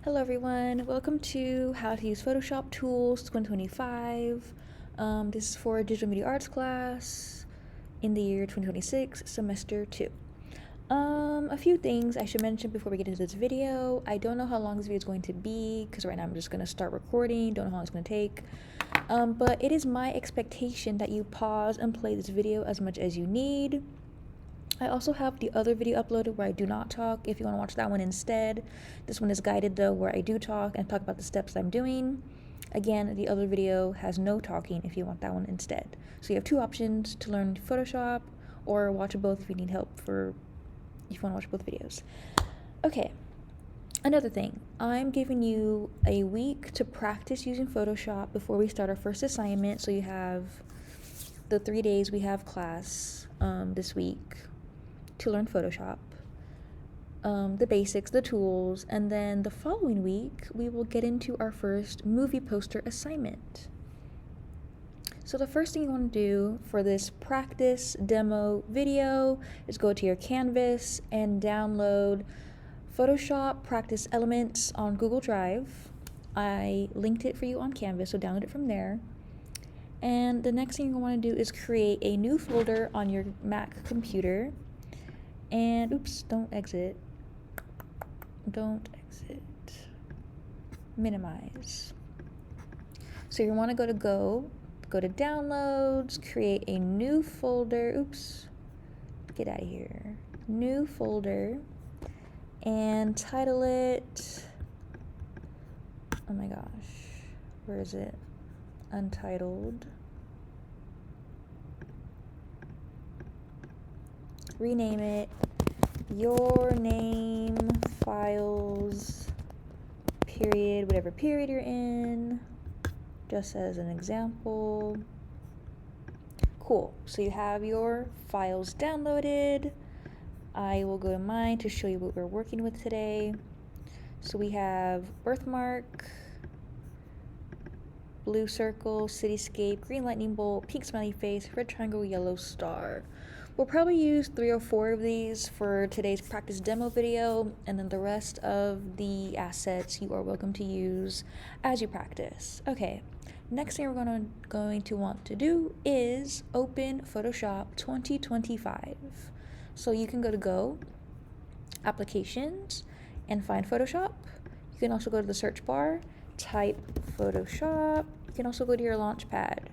Hello everyone, welcome to How to Use Photoshop Tools 2025. This is for Digital Media Arts class in the year 2026, semester 2. A few things I should mention before we get into this video. I don't know how long this video is going to be because right now I'm just going to start recording, don't know how long it's going to take. But it is my expectation that you pause and play this video as much as you need. I also have the other video uploaded where I do not talk if you want to watch that one instead. This one is guided though, where I do talk and talk about the steps I'm doing. Again, the other video has no talking if you want that one instead. So you have two options to learn Photoshop or watch both if you need help if you want to watch both videos. Okay, another thing, I'm giving you a week to practice using Photoshop before we start our first assignment. So you have the 3 days we have class this week to learn Photoshop, the basics, the tools, and then the following week we will get into our first movie poster assignment. So the first thing you want to do for this practice demo video is go to your Canvas and download Photoshop Practice Elements on Google Drive. I linked it for you on Canvas, so download it from there. And the next thing you want to do is create a new folder on your Mac computer. And oops, don't exit. Minimize. So you want to go to downloads, create a new folder. Oops, get out of here. New folder, and title it, oh my gosh, where is it? Untitled. Rename it Your Name Files period, whatever period you're in, just as an example. Cool, so you have your files downloaded. I will go to mine to show you what we're working with today. So we have birthmark, blue circle, cityscape, green lightning bolt, pink smiley face, red triangle, yellow star. We'll probably use 3 or 4 of these for today's practice demo video, and then the rest of the assets you are welcome to use as you practice. Okay, next thing we're going to want to do is open Photoshop 2025. So you can go to Applications, and find Photoshop. You can also go to the search bar, type Photoshop. You can also go to your Launchpad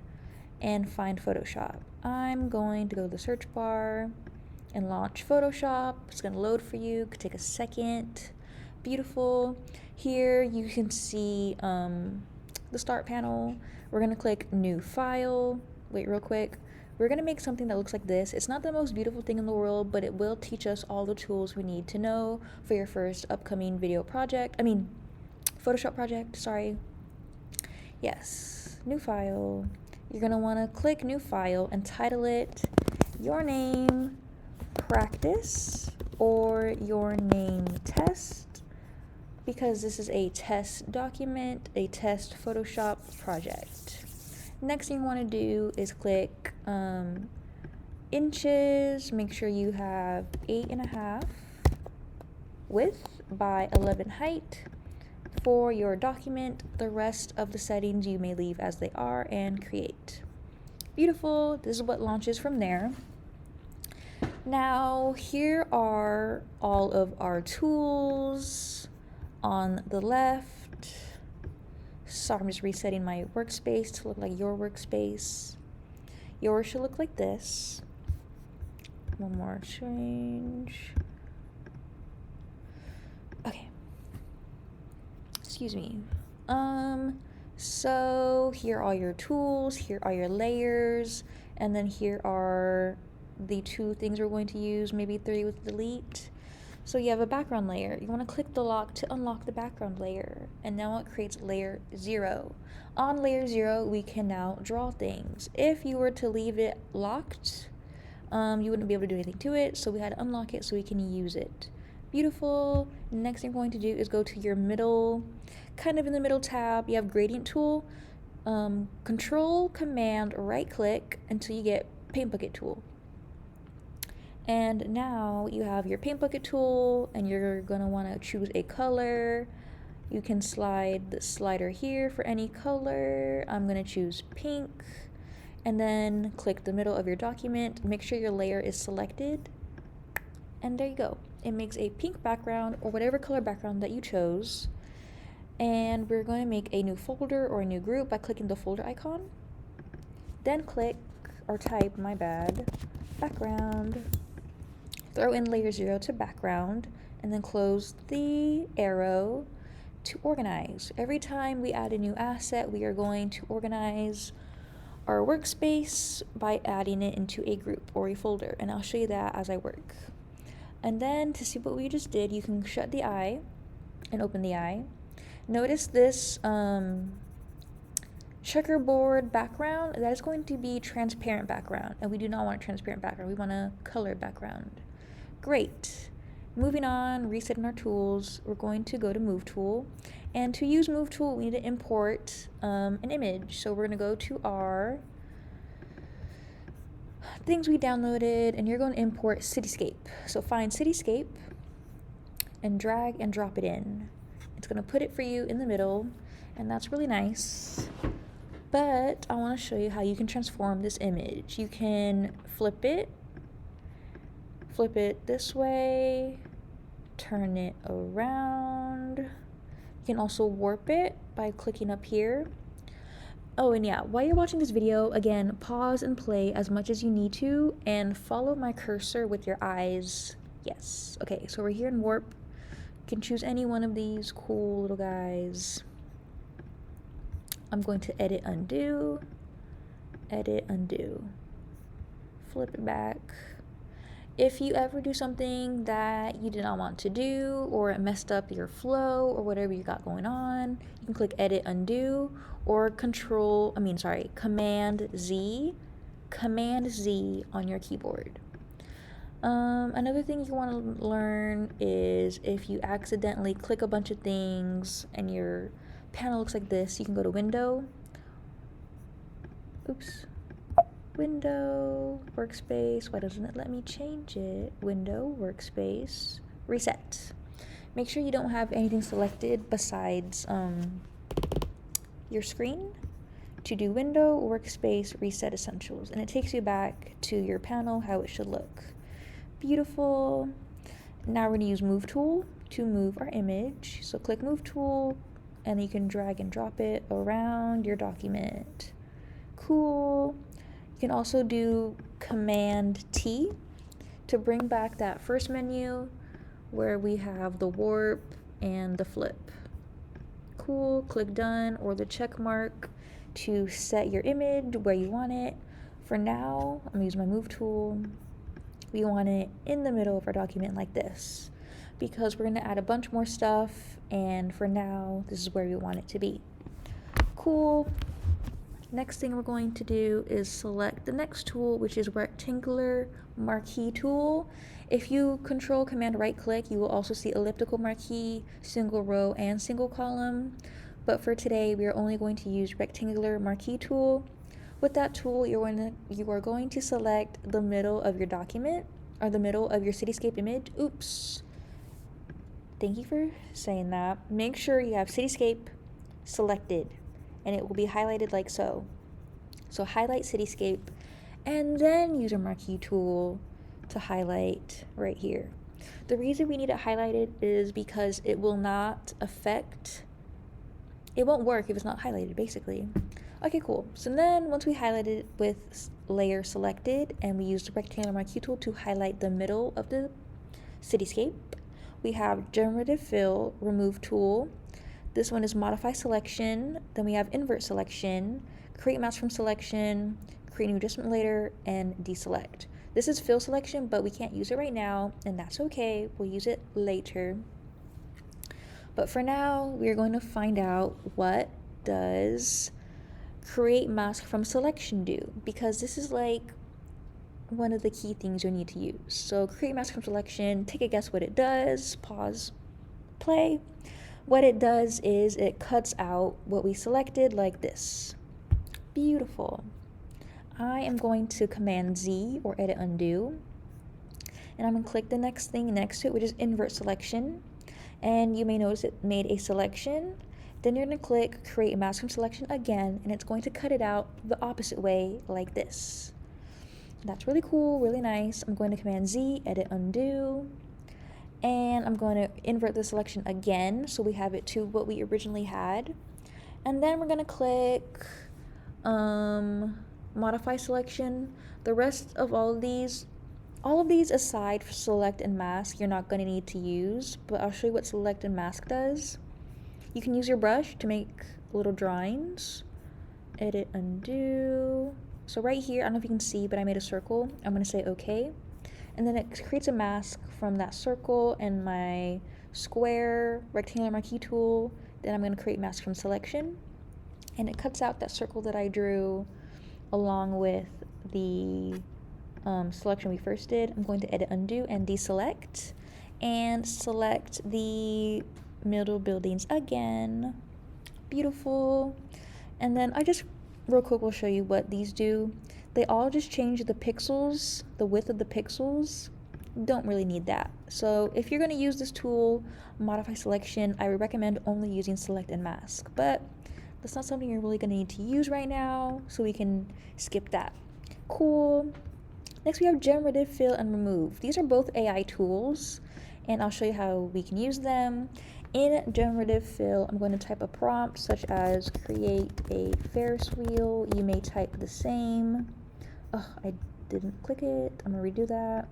and find Photoshop. I'm going to go to the search bar and launch Photoshop. It's going to load for you. It could take a second. Beautiful. Here you can see the start panel. We're going to click New File. Wait, real quick. We're going to make something that looks like this. It's not the most beautiful thing in the world, but it will teach us all the tools we need to know for your first upcoming Photoshop project, sorry. Yes, new file. You're going to want to click New File and title it Your Name Practice or Your Name Test, because this is a test document, a test Photoshop project. Next thing you want to do is click inches. Make sure you have 8.5 width by 11 height for your document. The rest of the settings you may leave as they are and create. Beautiful. This is what launches from there. Now here are all of our tools on the left. So I'm just resetting my workspace to look like your workspace. Yours should look like this. One more change. Okay. Excuse me. So here are all your tools, here are your layers, and then here are the 2 things we're going to use, maybe 3 with delete. So you have a background layer. You want to click the lock to unlock the background layer, and now it creates layer 0. On layer 0, we can now draw things. If you were to leave it locked, you wouldn't be able to do anything to it, so we had to unlock it so we can use it. Beautiful. Next thing we're going to do is go to your middle, kind of in the middle tab, you have gradient tool. Control, Command, right click until you get paint bucket tool. And now you have your paint bucket tool, and you're going to want to choose a color. You can slide the slider here for any color. I'm gonna choose pink, and then click the middle of your document. Make sure your layer is selected, and there you go. It makes a pink background or whatever color background that you chose. And we're going to make a new folder or a new group by clicking the folder icon. Then click or type, my bad, background. Throw in layer 0 to background, and then close the arrow to organize. Every time we add a new asset, we are going to organize our workspace by adding it into a group or a folder, and I'll show you that as I work. And then to see what we just did, you can shut the eye and open the eye. Notice this checkerboard background, that is going to be transparent background, and we do not want a transparent background, we want a colored background. Great. Moving on, resetting our tools, we're going to go to Move Tool, and to use Move Tool we need to import an image. So we're going to go to our things we downloaded, and you're going to import Cityscape. So find Cityscape and drag and drop it in. It's going to put it for you in the middle, and that's really nice. But I want to show you how you can transform this image. You can flip it this way, turn it around. You can also warp it by clicking up here. Oh, and yeah, while you're watching this video, again, pause and play as much as you need to, and follow my cursor with your eyes. Yes. Okay, so we're here in warp. You can choose any one of these cool little guys. I'm going to edit, undo, flip it back. If you ever do something that you did not want to do, or it messed up your flow or whatever you got going on, you can click edit, undo, or Command Z on your keyboard. Another thing you want to learn is if you accidentally click a bunch of things and your panel looks like this, you can go to Window, Workspace, why doesn't it let me change it? Window, Workspace, Reset. Make sure you don't have anything selected besides your screen. To do Window, Workspace, Reset Essentials, and it takes you back to your panel, how it should look. Beautiful. Now we're going to use Move Tool to move our image. So click Move Tool, and you can drag and drop it around your document. Cool. You can also do Command T to bring back that first menu where we have the warp and the flip. Cool. Click Done or the check mark to set your image where you want it. For now, I'm going to use my Move Tool. We want it in the middle of our document like this, because we're going to add a bunch more stuff, and for now this is where we want it to be. Cool. Next thing we're going to do is select the next tool, which is Rectangular Marquee Tool. If you Control Command right click, you will also see elliptical marquee, single row, and single column, but for today we are only going to use Rectangular Marquee Tool. With that tool, you are going to select the middle of your document, or the middle of your Cityscape image. Oops. Thank you for saying that. Make sure you have Cityscape selected, and it will be highlighted like so. So highlight Cityscape, and then use a marquee tool to highlight right here. The reason we need it highlighted is because it will not affect, it won't work if it's not highlighted, basically. Okay, cool. So then once we highlighted it with layer selected, and we use the rectangular marquee tool to highlight the middle of the Cityscape, we have generative fill, remove tool. This one is modify selection. Then we have invert selection, create mask from selection, create new adjustment later, and deselect. This is fill selection, but we can't use it right now, and that's okay. We'll use it later. But for now, we're going to find out what does create mask from selection do, because this is like one of the key things you'll need to use. So create mask from selection, take a guess what it does, pause, play. What it does is it cuts out what we selected like this. Beautiful. I am going to Command Z or edit undo, and I'm going to click the next thing next to it, which is invert selection. and you may notice it made a selection. Then you're going to click create mask from selection again, and it's going to cut it out the opposite way like this. That's really cool, really nice. I'm going to Command Z, edit, undo, and I'm going to invert the selection again so we have it to what we originally had. And then we're going to click modify selection. The rest of all of these aside for select and mask, you're not going to need to use, but I'll show you what select and mask does. You can use your brush to make little drawings. Edit, undo. So right here, I don't know if you can see, but I made a circle. I'm going to say okay. And then it creates a mask from that circle and my square rectangular marquee tool. Then I'm going to create mask from selection. And it cuts out that circle that I drew along with the selection we first did. I'm going to edit, undo, and deselect. And select the middle buildings again. Beautiful. And then I just real quick will show you what these do. They all just change the pixels, the width of the pixels. Don't really need that. So if you're going to use this tool, modify selection, I would recommend only using select and mask, but that's not something you're really going to need to use right now, so we can skip that. Cool. Next we have generative fill and remove. These are both AI tools, and I'll show you how we can use them. In generative fill, I'm going to type a prompt such as create a Ferris wheel. You may type the same. Oh, I didn't click it. I'm going to redo that.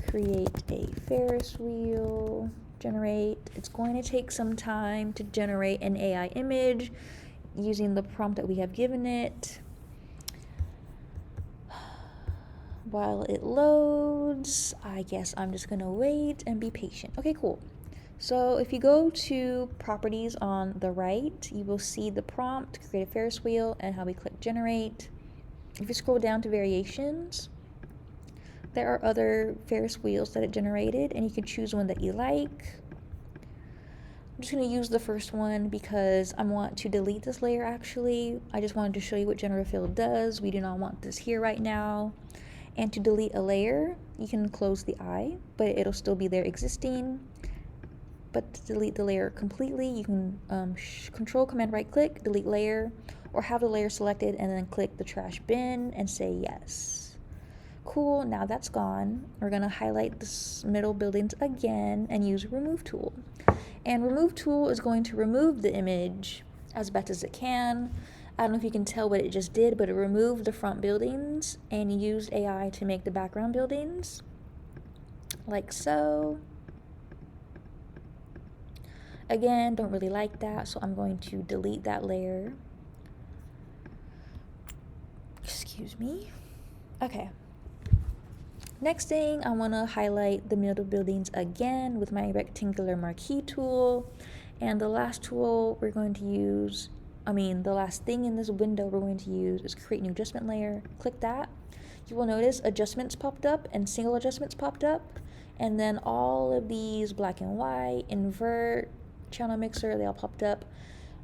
Create a Ferris wheel. Generate. It's going to take some time to generate an AI image using the prompt that we have given it. While it loads, I guess I'm just going to wait and be patient. Okay, cool. So if you go to properties on the right, you will see the prompt, create a Ferris wheel, and how we click generate. If you scroll down to variations, there are other Ferris wheels that it generated, and you can choose one that you like. I'm just going to use the first one because I want to delete this layer actually. I just wanted to show you what generative fill does. We do not want this here right now. And to delete a layer, you can close the eye, but it'll still be there existing. But to delete the layer completely, you can control command right click, delete layer, or have the layer selected and then click the trash bin and say yes. Cool, now that's gone. We're gonna highlight the middle buildings again and use remove tool. And remove tool is going to remove the image as best as it can. I don't know if you can tell what it just did, but it removed the front buildings and used AI to make the background buildings, like so. Again, don't really like that, so I'm going to delete that layer. Excuse me. Okay. Next thing, I want to highlight the middle buildings again with my rectangular marquee tool. And the last tool we're going to use, the last thing in this window we're going to use is create new adjustment layer. Click that. You will notice adjustments popped up and single adjustments popped up. And then all of these black and white, invert, channel mixer, they all popped up.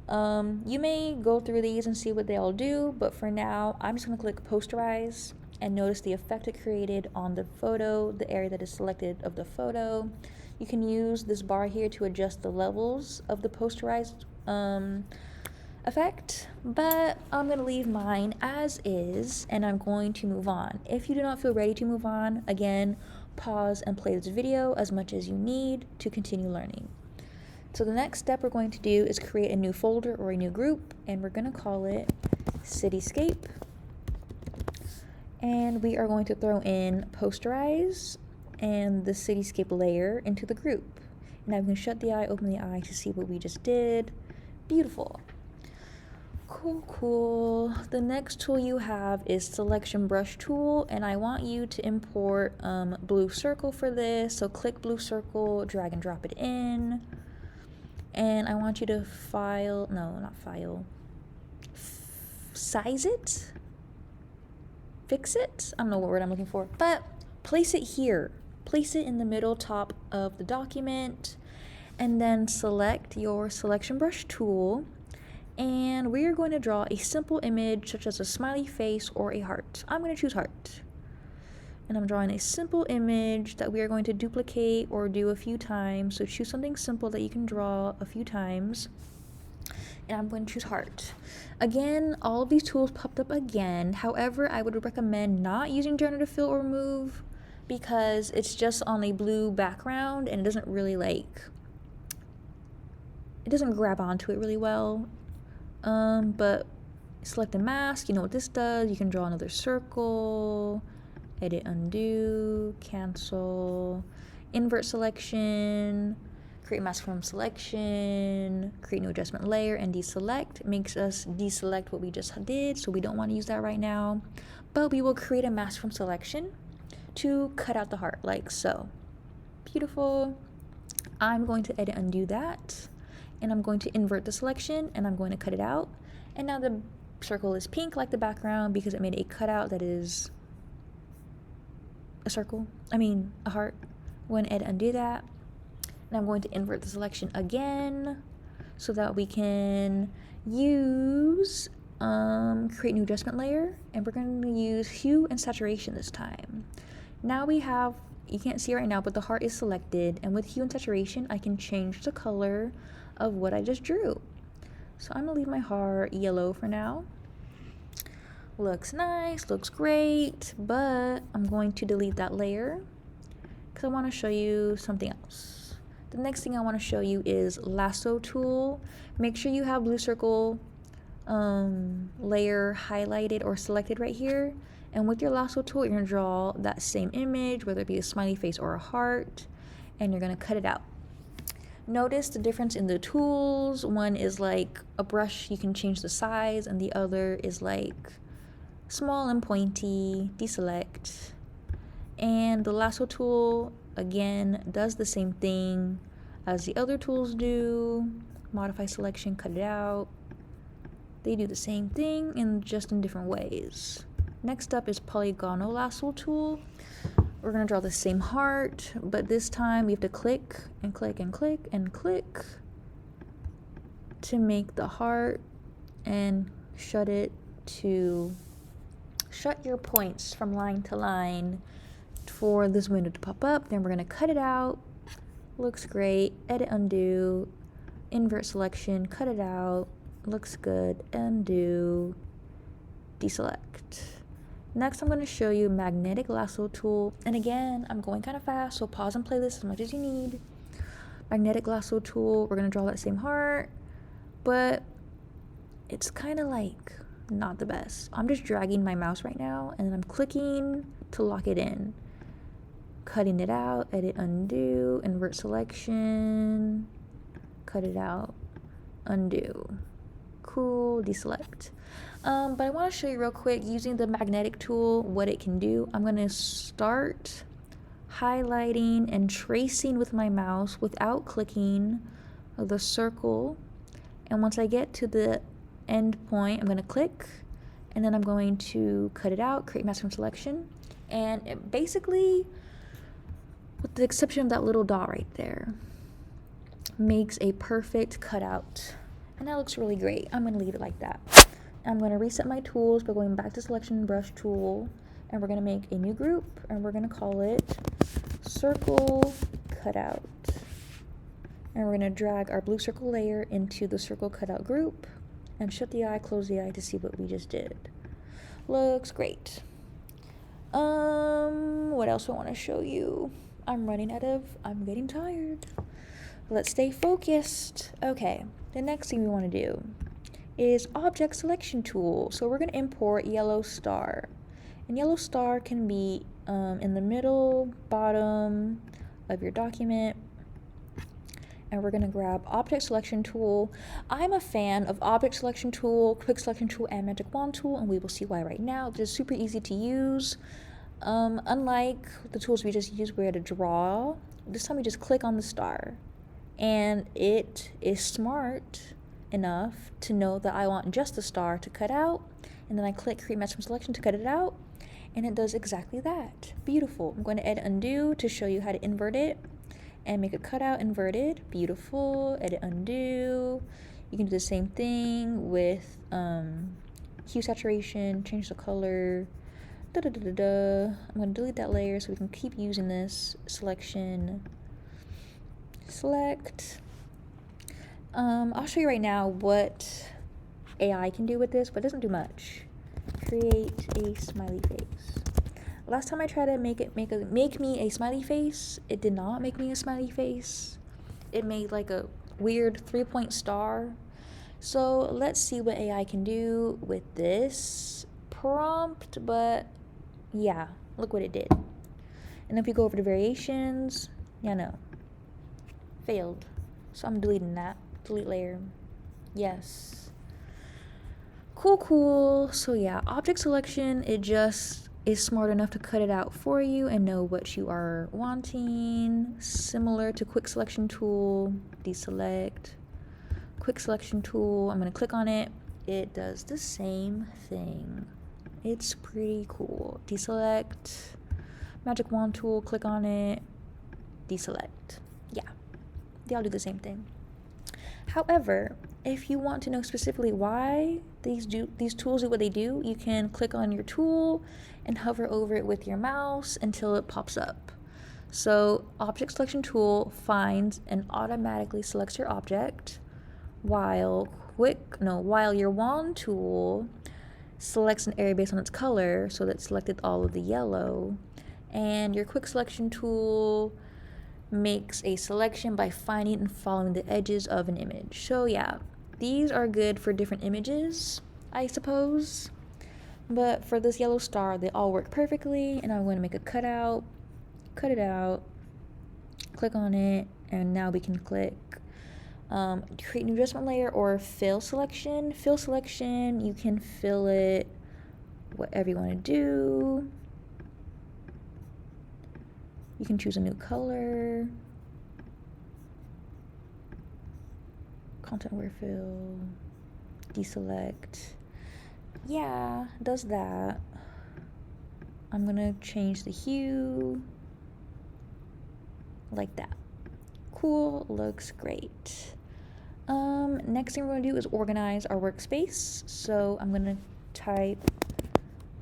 You may go through these and see what they all do, but for now I'm just going to click posterize and notice the effect it created on the photo, the area that is selected of the photo. You can use this bar here to adjust the levels of the posterized effect, but I'm going to leave mine as is and I'm going to move on. If you do not feel ready to move on, again, pause and play this video as much as you need to continue learning. So the next step we're going to do is create a new folder or a new group, and we're going to call it Cityscape. And we are going to throw in posterize and the Cityscape layer into the group. And I'm going to shut the eye, open the eye to see what we just did. Beautiful. Cool. The next tool you have is selection brush tool, and I want you to import blue circle for this. So click blue circle, drag and drop it in. And I want you to size it? Fix it? I don't know what word I'm looking for, but place it here. Place it in the middle top of the document, and then select your selection brush tool, and we are going to draw a simple image such as a smiley face or a heart. I'm going to choose heart. And I'm drawing a simple image that we are going to duplicate or do a few times. So choose something simple that you can draw a few times. And I'm going to choose heart. Again, all of these tools popped up again. However, I would recommend not using generative fill or remove because it's just on a blue background and it doesn't really it doesn't grab onto it really well. But select a mask, you know what this does. You can draw another circle, edit, undo, cancel, invert selection, create mask from selection, create new adjustment layer, and deselect. Makes us deselect what we just did, so we don't want to use that right now. But we will create a mask from selection to cut out the heart, like so. Beautiful. I'm going to edit, undo that, and I'm going to invert the selection, and I'm going to cut it out. And now the circle is pink like the background because it made a cutout that is a heart. I'm going to edit, undo that. And I'm going to invert the selection again so that we can use create new adjustment layer, and we're going to use hue and saturation this time. Now we have, you can't see right now, but the heart is selected, and with hue and saturation I can change the color of what I just drew. So I'm gonna leave my heart yellow for now. Looks nice, looks great, but I'm going to delete that layer because I want to show you something else. The next thing I want to show you is lasso tool. Make sure you have blue circle layer highlighted or selected right here, and with your lasso tool you're going to draw that same image, whether it be a smiley face or a heart, and you're going to cut it out. Notice the difference in the tools. One is like a brush, you can change the size, and the other is like small and pointy, deselect. And the lasso tool again does the same thing as the other tools do. Modify selection, cut it out. They do the same thing just in different ways. Next up is polygonal lasso tool. We're going to draw the same heart, but this time we have to click and click and click and click to make the heart and shut your points from line to line for this window to pop up. Then we're going to cut it out. Looks great. Edit, undo, invert selection, cut it out. Looks good. Undo, deselect. Next, I'm going to show you magnetic lasso tool. And again, I'm going kind of fast, so pause and play this as much as you need. Magnetic lasso tool, we're going to draw that same heart, but it's kind of like not the best. I'm just dragging my mouse right now, and then I'm clicking to lock it in. Cutting it out, edit, undo, invert selection, cut it out, undo. Cool, deselect. But I want to show you real quick using the magnetic tool what it can do. I'm going to start highlighting and tracing with my mouse without clicking the circle, and once I get to the end point I'm going to click, and then I'm going to cut it out, create mask from selection, and it basically, with the exception of that little dot right there, makes a perfect cutout, and that looks really great. I'm going to leave it like that. I'm going to reset my tools by going back to selection brush tool, and we're going to make a new group, and we're going to call it circle cutout, and we're going to drag our blue circle layer into the circle cutout group and shut the eye, close the eye to see what we just did. Looks great. What else do I want to show you? I'm getting tired. Let's stay focused. Okay, the next thing we want to do is object selection tool. So we're going to import yellow star, and yellow star can be in the middle, bottom of your document, and we're going to grab object selection tool. I'm a fan of object selection tool, quick selection tool, and magic wand tool, and we will see why right now. It's just super easy to use. Unlike the tools we just used where to draw, this time we just click on the star, and it is smart enough to know that I want just the star to cut out, and then I click create mask from selection to cut it out, and it does exactly that. Beautiful. I'm going to edit, undo to show you how to invert it and make a cutout inverted. Beautiful. Edit, undo. You can do the same thing with hue, saturation, change the color, I'm going to delete that layer so we can keep using this. Selection, select. I'll show you right now what AI can do with this, but it doesn't do much. Create a smiley face. Last time I tried to make me a smiley face, it did not make me a smiley face. It made like a weird 3-point star. So let's see what AI can do with this prompt, but yeah, look what it did. And if we go over to variations, yeah, no, failed. So I'm deleting that. Delete layer. Yes. Cool. So yeah, object selection, it just is smart enough to cut it out for you and know what you are wanting. Similar to quick selection tool, deselect. Quick selection tool, I'm gonna click on it. It does the same thing. It's pretty cool. Deselect. Magic wand tool, click on it. Deselect. Yeah, they all do the same thing. However, if you want to know specifically why these tools do what they do, you can click on your tool and hover over it with your mouse until it pops up. So object selection tool finds and automatically selects your object, while your wand tool selects an area based on its color, so that selected all of the yellow, and your quick selection tool makes a selection by finding and following the edges of an image. So yeah, these are good for different images, I suppose. But for this yellow star, they all work perfectly, and I'm going to make a cutout, cut it out, click on it, and now we can click create new adjustment layer or fill selection. Fill selection, you can fill it whatever you want to do. You can choose a new color. Content aware fill. Deselect. Yeah, does that. I'm gonna change the hue like that. Cool, looks great. Next thing we're gonna do is organize our workspace. So I'm gonna type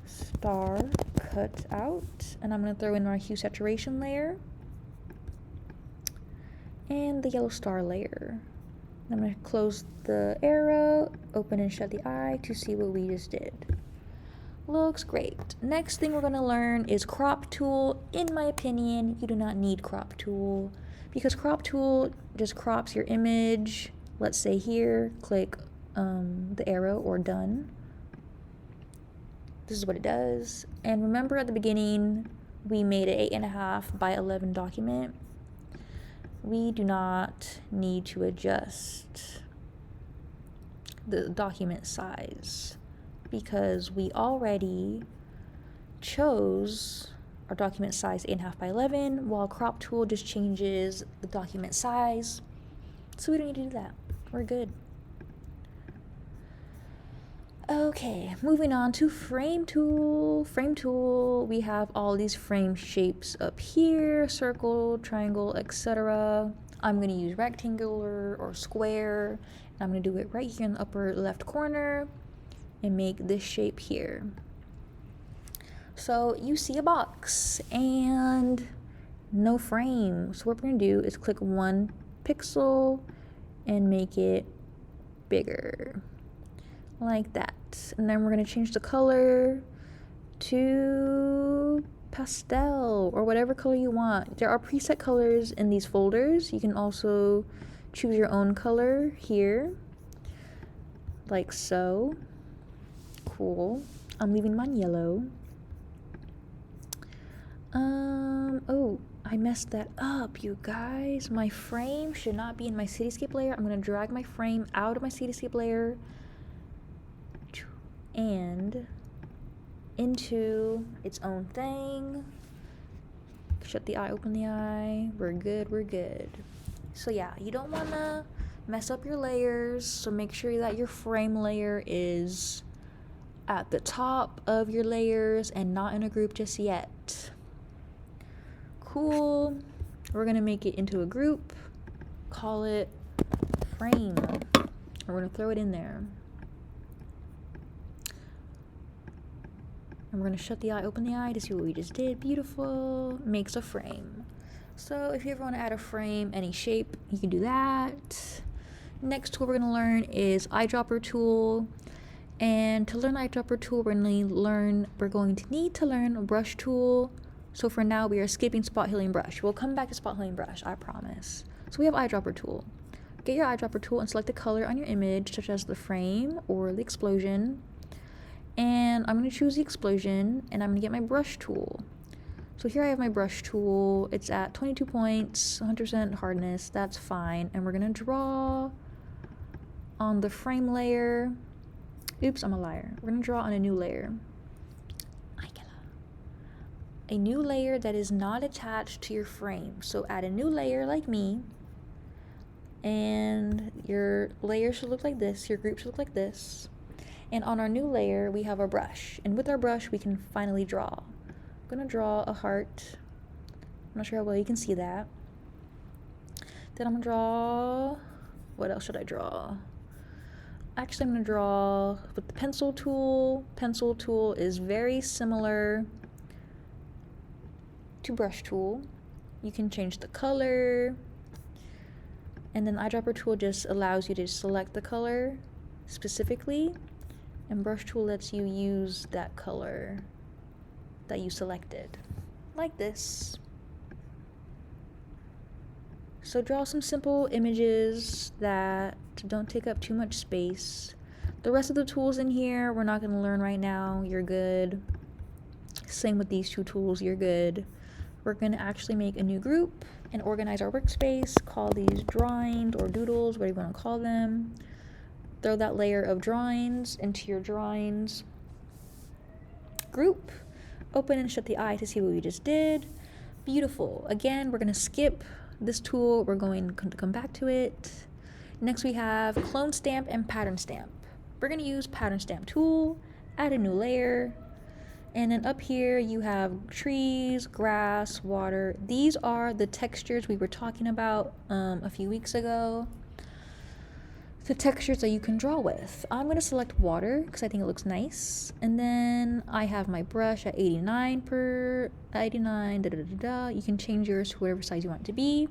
star cut out, and I'm going to throw in our hue saturation layer and the yellow star layer. I'm going to close the arrow, open and shut the eye to see what we just did. Looks great. Next thing we're going to learn is crop tool. In my opinion, you do not need crop tool because crop tool just crops your image. Let's say here, click the arrow or done. This is what it does. And remember at the beginning, we made an 8.5 by 11 document. We do not need to adjust the document size because we already chose our document size 8.5 by 11, while crop tool just changes the document size. So we don't need to do that. We're good. Okay, moving on to frame tool. Frame tool, we have all these frame shapes up here, circle, triangle, etc. I'm going to use rectangular or square. And I'm going to do it right here in the upper left corner and make this shape here. So you see a box and no frame. So what we're going to do is click 1 pixel and make it bigger. Like that. And then we're going to change the color to pastel or whatever color you want. There are preset colors in these folders. You can also choose your own color here, like so. Cool. I'm leaving mine yellow. Oh, I messed that up, you guys. My frame should not be in my cityscape layer. I'm going to drag my frame out of my cityscape layer and into its own thing. Shut the eye, open the eye. We're good. So yeah, you don't want to mess up your layers, so make sure that your frame layer is at the top of your layers and not in a group just yet. Cool. We're gonna make it into a group, call it frame. We're gonna throw it in there. And we're going to shut the eye, open the eye to see what we just did. Beautiful. Makes a frame. So if you ever want to add a frame, any shape, you can do that. Next tool we're going to learn is eyedropper tool. And to learn eyedropper tool, we're going to need to learn a brush tool. So for now, we are skipping spot healing brush. We'll come back to spot healing brush, I promise. So we have eyedropper tool. Get your eyedropper tool and select the color on your image, such as the frame or the explosion. And I'm going to choose the explosion, and I'm going to get my brush tool. So here I have my brush tool. It's at 22 points, 100% hardness. That's fine. And we're going to draw on the frame layer. Oops, I'm a liar. We're going to draw on a new layer. A new layer that is not attached to your frame. So add a new layer like me. And your layer should look like this. Your group should look like this. And on our new layer, we have our brush. And with our brush, we can finally draw. I'm going to draw a heart. I'm not sure how well you can see that. Then I'm going to draw... What else should I draw? Actually, I'm going to draw with the pencil tool. Pencil tool is very similar to brush tool. You can change the color. And then eyedropper tool just allows you to select the color specifically. And brush tool lets you use that color that you selected, like this. So draw some simple images that don't take up too much space. The rest of the tools in here, we're not going to learn right now. You're good. Same with these two tools, you're good. We're going to actually make a new group and organize our workspace. Call these drawings or doodles, whatever you want to call them. Throw that layer of drawings into your drawings group. Open and shut the eye to see what we just did. Beautiful. Again, we're going to skip this tool. We're going to come back to it. Next we have clone stamp and pattern stamp. We're going to use pattern stamp tool, add a new layer, and then up here you have trees, grass, water. These are the textures we were talking about a few weeks ago. The textures that you can draw with. I'm going to select water because I think it looks nice. And then I have my brush at 89 per 89, You can change yours to whatever size you want it to be.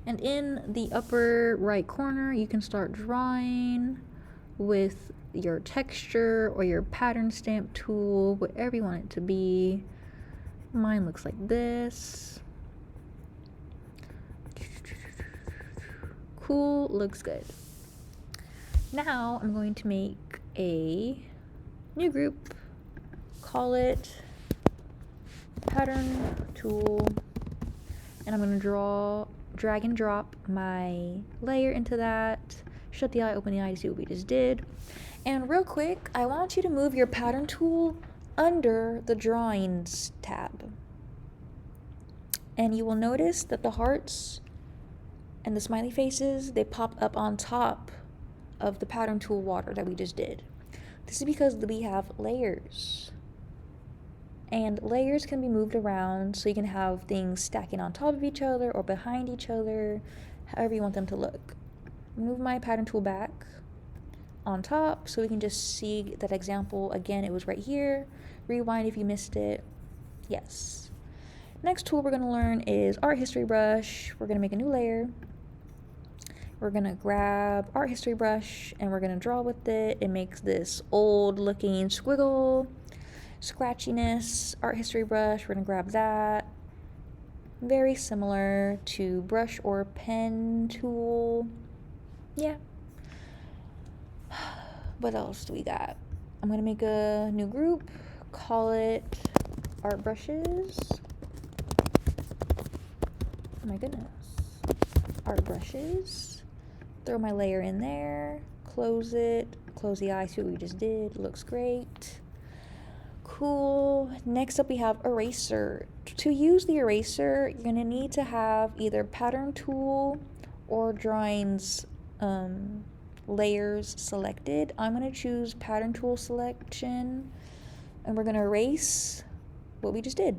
And in the upper right corner, you can start drawing with your texture or your pattern stamp tool, whatever you want it to be. Mine looks like this. Cool, looks good. Now I'm going to make a new group, call it pattern tool, and I'm going to drag and drop my layer into that, shut the eye, open the eye to see what we just did. And real quick, I want you to move your pattern tool under the drawings tab. And you will notice that the hearts and the smiley faces, they pop up on top of the pattern tool water that we just did. This is because we have layers. And layers can be moved around so you can have things stacking on top of each other or behind each other, however you want them to look. Move my pattern tool back on top so we can just see that example again. It was right here. Rewind if you missed it. Yes. Next tool we're going to learn is art history brush. We're going to make a new layer. We're going to grab art history brush and we're going to draw with it. It makes this old looking squiggle, scratchiness. Art history brush, we're going to grab that. Very similar to brush or pen tool. Yeah. What else do we got? I'm going to make a new group, call it art brushes. Oh my goodness. Art brushes. Throw my layer in there, close it, close the eye, see what we just did. Looks great. Cool. Next up we have eraser. To use the eraser, you're going to need to have either pattern tool or drawings layers selected. I'm going to choose pattern tool selection and we're going to erase what we just did.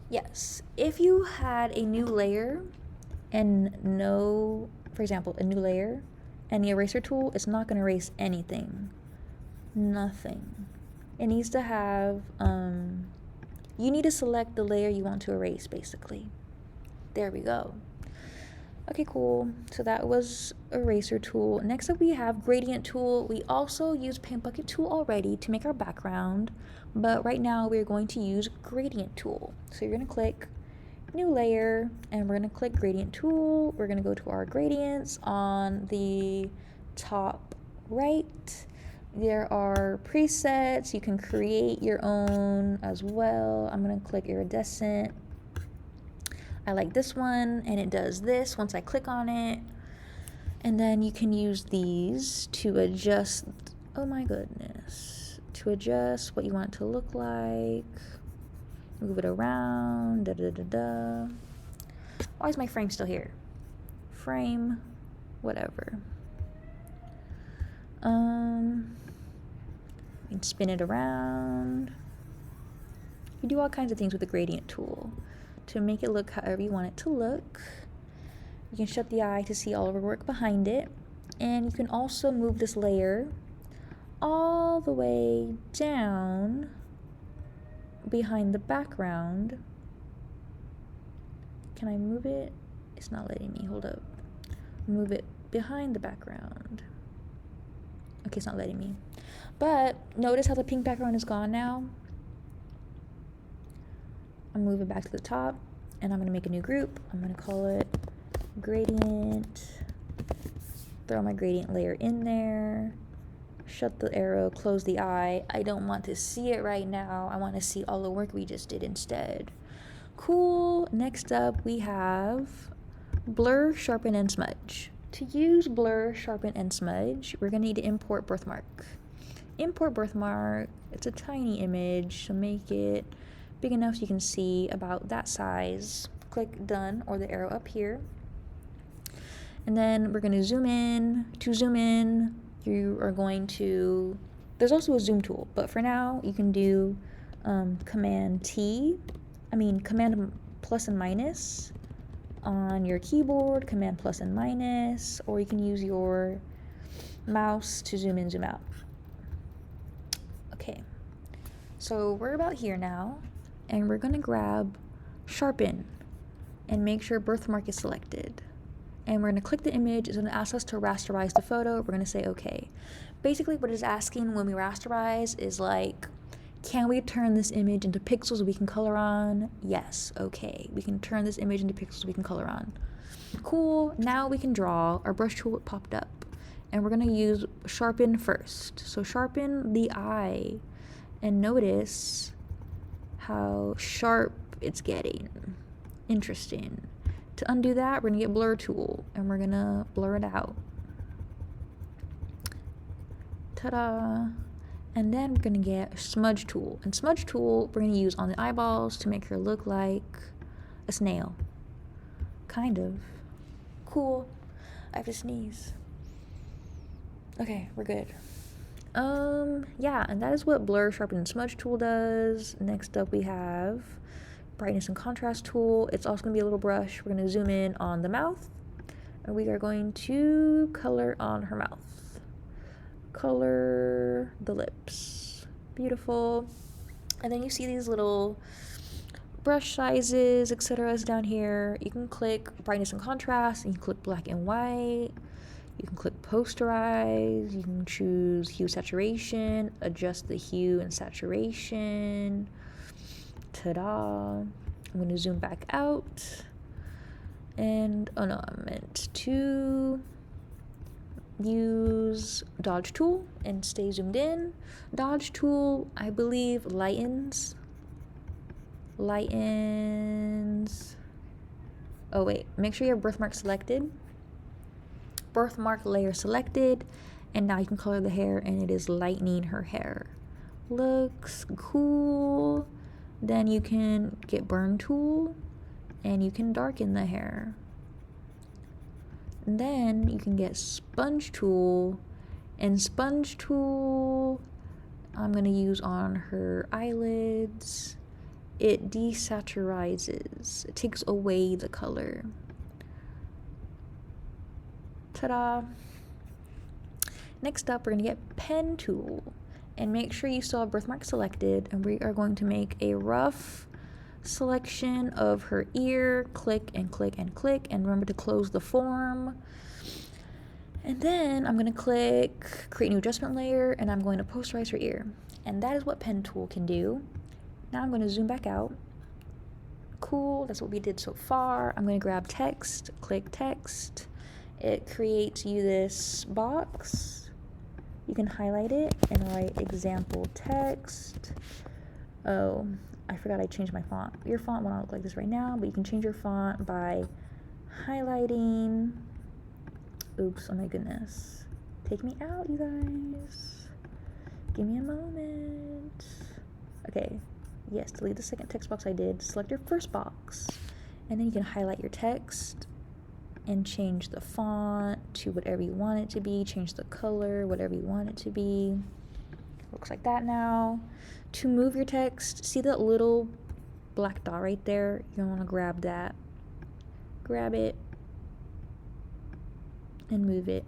Yes, if you had a new layer and for example, a new layer and the eraser tool, it's not going to erase anything. Nothing. It needs to have, you need to select the layer you want to erase, basically. There we go. Okay, cool. So that was eraser tool. Next up we have gradient tool. We also use paint bucket tool already to make our background, but right now we're going to use gradient tool. So you're gonna click new layer and we're gonna click gradient tool. We're gonna go to our gradients on the top right. There are presets. You can create your own as well. I'm gonna click iridescent. I like this one, and it does this once I click on it. And then you can use these to adjust, oh my goodness, to adjust what you want it to look like. Move it around, da da da da. Why is my frame still here? Frame, whatever. You can spin it around. You do all kinds of things with the gradient tool to make it look however you want it to look. You can shut the eye to see all of our work behind it. And you can also move this layer all the way down behind the background. Can I move it? It's not letting me. Hold up. Move it behind the background. Okay, it's not letting me. But notice how the pink background is gone now. I'm moving back to the top, and I'm going to make a new group. I'm going to call it gradient. Throw my gradient layer in there. Shut the arrow, close the eye. I don't want to see it right now. I want to see all the work we just did instead. Cool. Next up, we have blur, sharpen, and smudge. To use blur, sharpen, and smudge, we're going to need to import birthmark. Import birthmark. It's a tiny image, so make it big enough so you can see about that size. Click done, or the arrow up here. And then we're going to zoom in. To zoom in, you are going to, there's also a zoom tool, but for now you can do command plus and minus on your keyboard, command plus and minus, or you can use your mouse to zoom in, zoom out. Okay, so we're about here now, and we're going to grab sharpen and make sure birthmark is selected. And we're going to click the image. It's going to ask us to rasterize the photo. We're going to say okay. Basically what it's asking when we rasterize is like, can we turn this image into pixels we can color on? Yes, okay. We can turn this image into pixels we can color on. Cool, now we can draw. Our brush tool popped up. And we're going to use sharpen first. So sharpen the eye and notice how sharp it's getting. Interesting. To undo that, we're going to get blur tool and we're going to blur it out. Ta-da! And then we're going to get smudge tool. And smudge tool we're going to use on the eyeballs to make her look like a snail. Kind of. Cool. I have to sneeze. Okay, we're good. Yeah, and that is what blur, sharpen, and smudge tool does. Next up we have brightness and contrast tool. It's also going to be a little brush. We're going to zoom in on the mouth, and we are going to color on her mouth. Color the lips. Beautiful. And then you see these little brush sizes, etc. down here. You can click brightness and contrast, and you can click black and white. You can click posterize. You can choose hue saturation, adjust the hue and saturation. Ta-da. I'm going to zoom back out. And, oh no, I meant to use dodge tool and stay zoomed in. Dodge tool, I believe, lightens. Oh wait, make sure you have birthmark selected. Birthmark layer selected. And now you can color the hair, and it is lightening her hair. Looks cool. Then you can get burn tool, and you can darken the hair. And then you can get sponge tool, and sponge tool I'm going to use on her eyelids. It desaturizes. It takes away the color. Ta-da! Next up, we're going to get pen tool. and make sure you still have birthmark selected, and we are going to make a rough selection of her ear. Click and click and click, and remember to close the form. And then I'm going to click create new adjustment layer, and I'm going to posterize her ear. And that is what pen tool can do. Now I'm going to zoom back out. Cool, that's what we did so far. I'm going to grab text, click text. It creates you this box. You can highlight it and write example text. Oh, I forgot I changed my font. Your font will not look like this right now, but you can change your font by highlighting. Oops, oh my goodness. Take me out, you guys. Give me a moment. Okay, yes, delete the second text box I did. Select your first box, and then you can highlight your text and change the font to whatever you want it to be. Change the color, whatever you want it to be. Looks like that now. To move your text, see that little black dot right there? You're gonna wanna grab that. Grab it and move it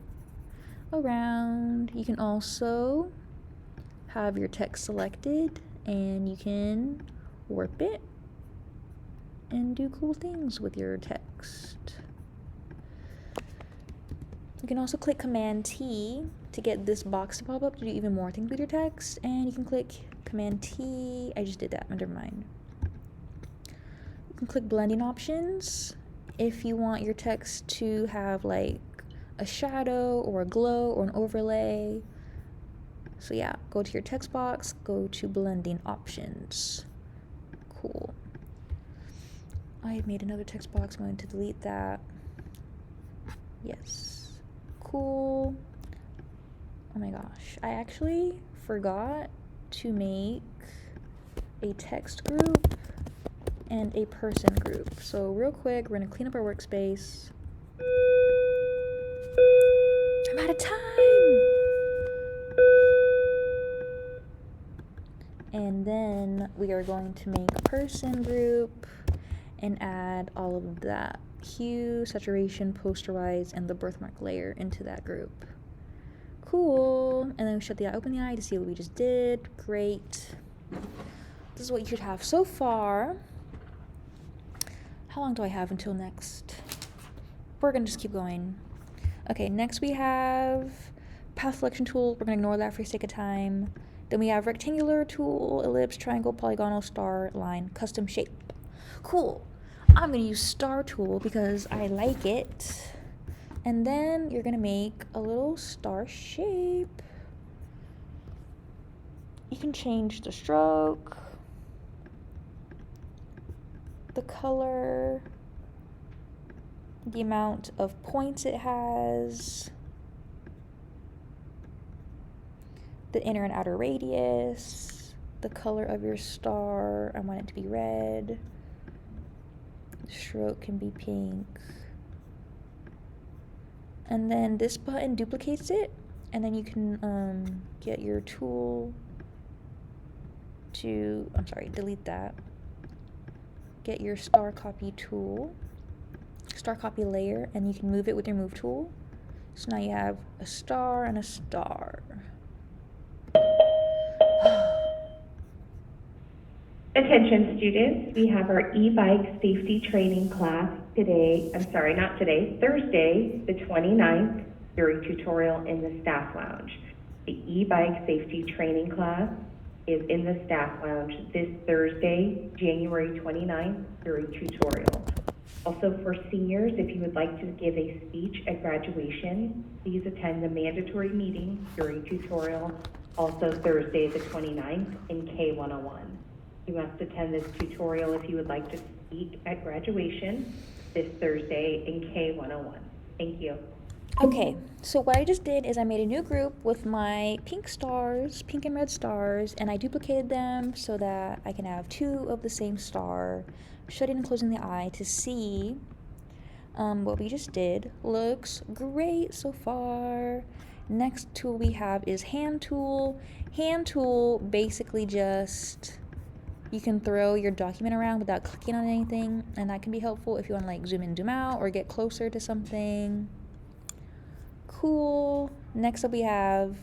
around. You can also have your text selected, and you can warp it and do cool things with your text. You can also click Command T to get this box to pop up to do even more things with your text, and you can click Command T. I just did that, never mind. You can click blending options if you want your text to have like a shadow or a glow or an overlay. So yeah, go to your text box, go to blending options. Cool. I made another text box, I'm going to delete that. Yes. Cool. Oh my gosh, I actually forgot to make a text group and a person group. So real quick, we're gonna clean up our workspace. I'm out of time. And then we are going to make a person group and add all of that hue, saturation, posterize, and the birthmark layer into that group. Cool. And then we shut the eye, open the eye to see what we just did. Great. This is what you should have so far. How long do I have until next? We're gonna just keep going. Okay, next we have path selection tool. We're gonna ignore that for the sake of time. Then we have rectangular tool, ellipse, triangle, polygonal, star, line, custom shape. Cool. I'm gonna use star tool because I like it. And then you're gonna make a little star shape. You can change the stroke, the color, the amount of points it has, the inner and outer radius, the color of your star. I want it to be red. The stroke can be pink. And then this button duplicates it, and then you can get your tool to, delete that. Get your star copy tool, star copy layer, and you can move it with your move tool. So now you have a star and a star. Attention students, we have our e-bike safety training class Thursday, the 29th, during tutorial in the staff lounge. The e-bike safety training class is in the staff lounge this Thursday, January 29th, during tutorial. Also for seniors, if you would like to give a speech at graduation, please attend the mandatory meeting during tutorial, also Thursday the 29th in K101. You must attend this tutorial if you would like to speak at graduation this Thursday in K101. Thank you. Okay, so what I just did is I made a new group with my pink stars, pink and red stars, and I duplicated them so that I can have two of the same star, shutting and closing the eye to see what we just did. Looks great so far. Next tool we have is hand tool. Hand tool basically just, you can throw your document around without clicking on anything, and that can be helpful if you want to like zoom in, zoom out, or get closer to something. Cool. Next up we have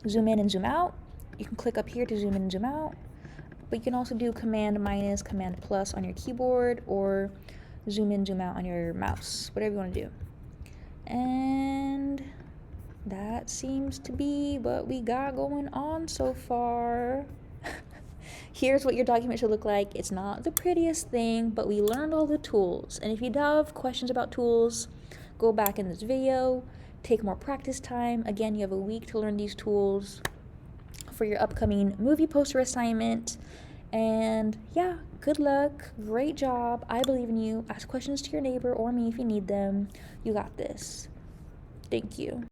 zoom in and zoom out. You can click up here to zoom in and zoom out, but you can also do Command minus, Command plus on your keyboard, or zoom in, zoom out on your mouse, whatever you want to do. And that seems to be what we got going on so far. Here's what your document should look like. It's not the prettiest thing, but we learned all the tools. And if you have questions about tools, go back in this video, take more practice time. Again, you have a week to learn these tools for your upcoming movie poster assignment. And yeah, good luck. Great job. I believe in you. Ask questions to your neighbor or me if you need them. You got this. Thank you.